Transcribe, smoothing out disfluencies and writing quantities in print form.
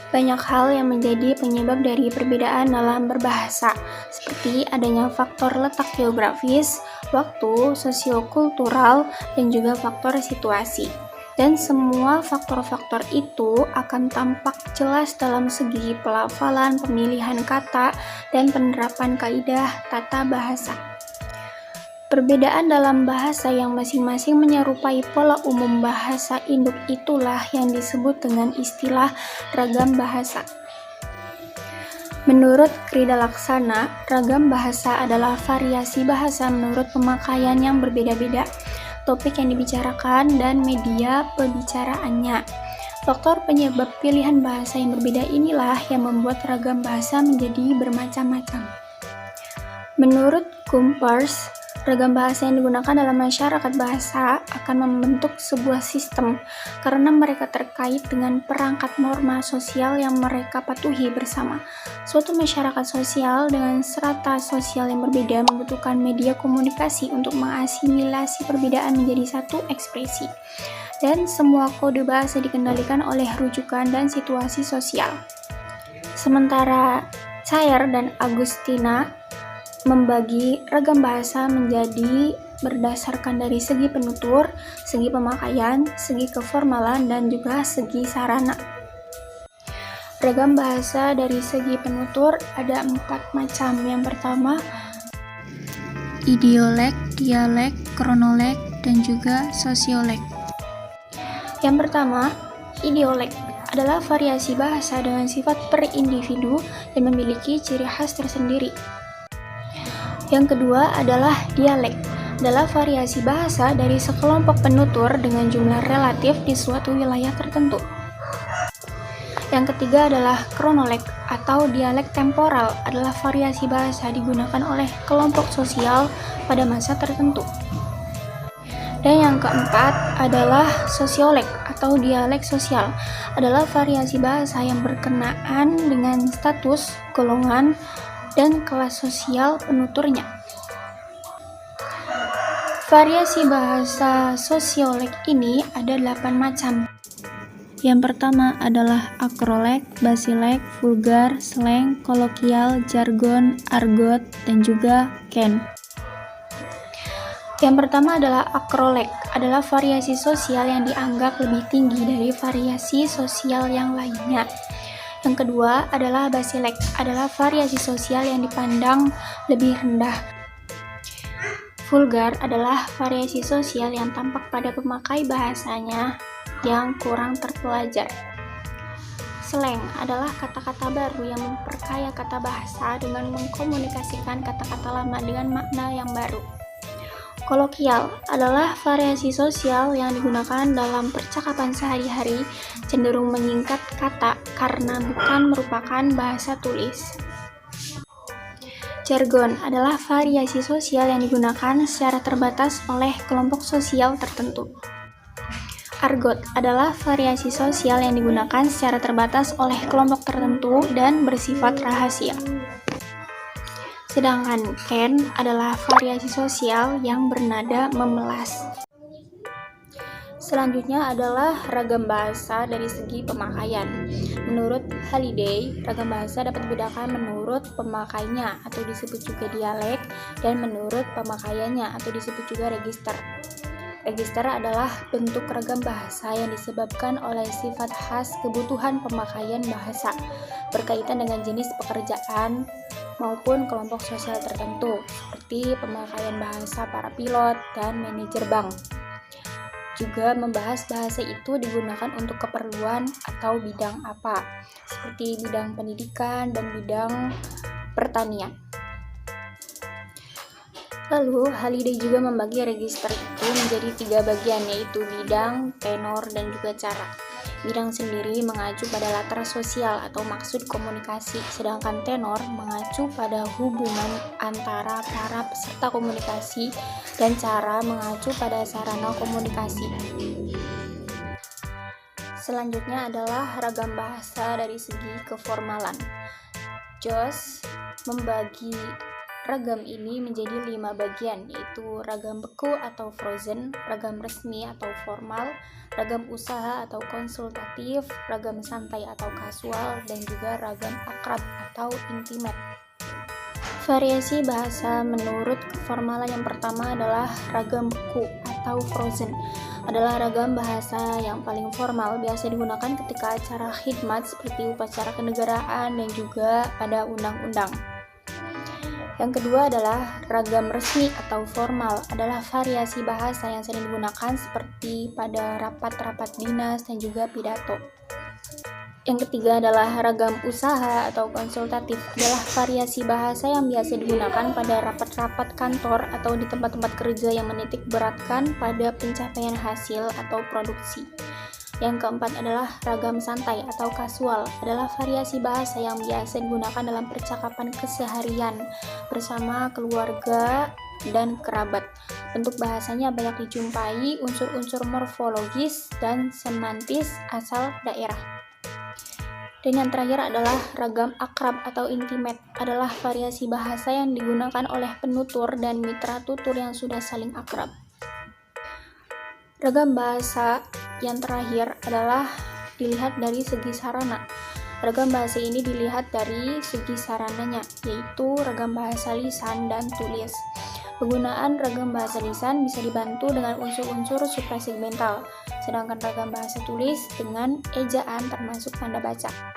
Banyak hal yang menjadi penyebab dari perbedaan dalam berbahasa, seperti adanya faktor letak geografis, waktu, sosiokultural, dan juga faktor situasi. Dan semua faktor-faktor itu akan tampak jelas dalam segi pelafalan, pemilihan kata, dan penerapan kaidah tata bahasa. Perbedaan dalam bahasa yang masing-masing menyerupai pola umum bahasa induk itulah yang disebut dengan istilah ragam bahasa. Menurut Krida Laksana, ragam bahasa adalah variasi bahasa menurut pemakaian yang berbeda-beda, topik yang dibicarakan, dan media pembicaraannya. Faktor penyebab pilihan bahasa yang berbeda inilah yang membuat ragam bahasa menjadi bermacam-macam. Menurut Kumpers, ragam bahasa yang digunakan dalam masyarakat bahasa akan membentuk sebuah sistem karena mereka terkait dengan perangkat norma sosial yang mereka patuhi bersama. Suatu masyarakat sosial dengan strata sosial yang berbeda membutuhkan media komunikasi untuk mengasimilasi perbedaan menjadi satu ekspresi. Dan semua kode bahasa dikendalikan oleh rujukan dan situasi sosial. Sementara Cair dan Agustina membagi ragam bahasa menjadi berdasarkan dari segi penutur, segi pemakaian, segi keformalan, dan juga segi sarana. Ragam bahasa dari segi penutur ada 4 macam. Yang pertama, idiolek, dialek, kronolog, dan juga sosiolek. Yang pertama, idiolek adalah variasi bahasa dengan sifat per individu dan memiliki ciri khas tersendiri. Yang kedua adalah dialek, adalah variasi bahasa dari sekelompok penutur dengan jumlah relatif di suatu wilayah tertentu. Yang ketiga adalah kronolog atau dialek temporal, adalah variasi bahasa digunakan oleh kelompok sosial pada masa tertentu. Dan yang keempat adalah sosiolek atau dialek sosial, adalah variasi bahasa yang berkenaan dengan status, golongan, dan kelas sosial penuturnya. Variasi bahasa sosiolek ini ada 8 macam. Yang pertama adalah akrolek, basilek, vulgar, slang, kolokial, jargon, argot, dan juga ken. Yang pertama adalah akrolek, adalah variasi sosial yang dianggap lebih tinggi dari variasi sosial yang lainnya. Yang kedua adalah basilek, adalah variasi sosial yang dipandang lebih rendah. Vulgar adalah variasi sosial yang tampak pada pemakai bahasanya yang kurang terpelajar. Slang adalah kata-kata baru yang memperkaya kata bahasa dengan mengkomunikasikan kata-kata lama dengan makna yang baru. Kolokial adalah variasi sosial yang digunakan dalam percakapan sehari-hari, cenderung menyingkat kata karena bukan merupakan bahasa tulis. Jargon adalah variasi sosial yang digunakan secara terbatas oleh kelompok sosial tertentu. Argot adalah variasi sosial yang digunakan secara terbatas oleh kelompok tertentu dan bersifat rahasia. Sedangkan ken adalah variasi sosial yang bernada memelas. Selanjutnya adalah ragam bahasa dari segi pemakaian. Menurut Halliday, ragam bahasa dapat dibedakan menurut pemakainya atau disebut juga dialek, dan menurut pemakaiannya atau disebut juga register. Register adalah bentuk ragam bahasa yang disebabkan oleh sifat khas kebutuhan pemakaian bahasa berkaitan dengan jenis pekerjaan maupun kelompok sosial tertentu, seperti pemakaian bahasa para pilot dan manajer bank. Juga membahas bahasa itu digunakan untuk keperluan atau bidang apa, seperti bidang pendidikan dan bidang pertanian. Lalu, Halliday juga membagi register itu menjadi 3 bagian, yaitu bidang, tenor, dan juga cara. Bidang sendiri mengacu pada latar sosial atau maksud komunikasi, sedangkan tenor mengacu pada hubungan antara para peserta komunikasi, dan cara mengacu pada sarana komunikasi. Selanjutnya adalah ragam bahasa dari segi keformalan. Joss membagi ragam ini menjadi 5 bagian, yaitu ragam beku atau frozen, ragam resmi atau formal, ragam usaha atau konsultatif, ragam santai atau kasual, dan juga ragam akrab atau intimate. Variasi bahasa menurut keformalan yang pertama adalah ragam beku atau frozen. Adalah ragam bahasa yang paling formal, biasa digunakan ketika acara khidmat seperti upacara kenegaraan dan juga pada undang-undang. Yang kedua adalah ragam resmi atau formal, adalah variasi bahasa yang sering digunakan seperti pada rapat-rapat dinas dan juga pidato. Yang ketiga adalah ragam usaha atau konsultatif, adalah variasi bahasa yang biasa digunakan pada rapat-rapat kantor atau di tempat-tempat kerja yang menitik beratkan pada pencapaian hasil atau produksi. Yang keempat adalah ragam santai atau kasual, adalah variasi bahasa yang biasa digunakan dalam percakapan keseharian bersama keluarga dan kerabat. Bentuk bahasanya banyak dijumpai unsur-unsur morfologis dan semantis asal daerah. Dan yang terakhir adalah ragam akrab atau intimate, adalah variasi bahasa yang digunakan oleh penutur dan mitra tutur yang sudah saling akrab. Ragam bahasa yang terakhir adalah dilihat dari segi sarana. Ragam bahasa ini dilihat dari segi sarananya, yaitu ragam bahasa lisan dan tulis. Penggunaan ragam bahasa lisan bisa dibantu dengan unsur-unsur suprasegmental, sedangkan ragam bahasa tulis dengan ejaan termasuk tanda baca.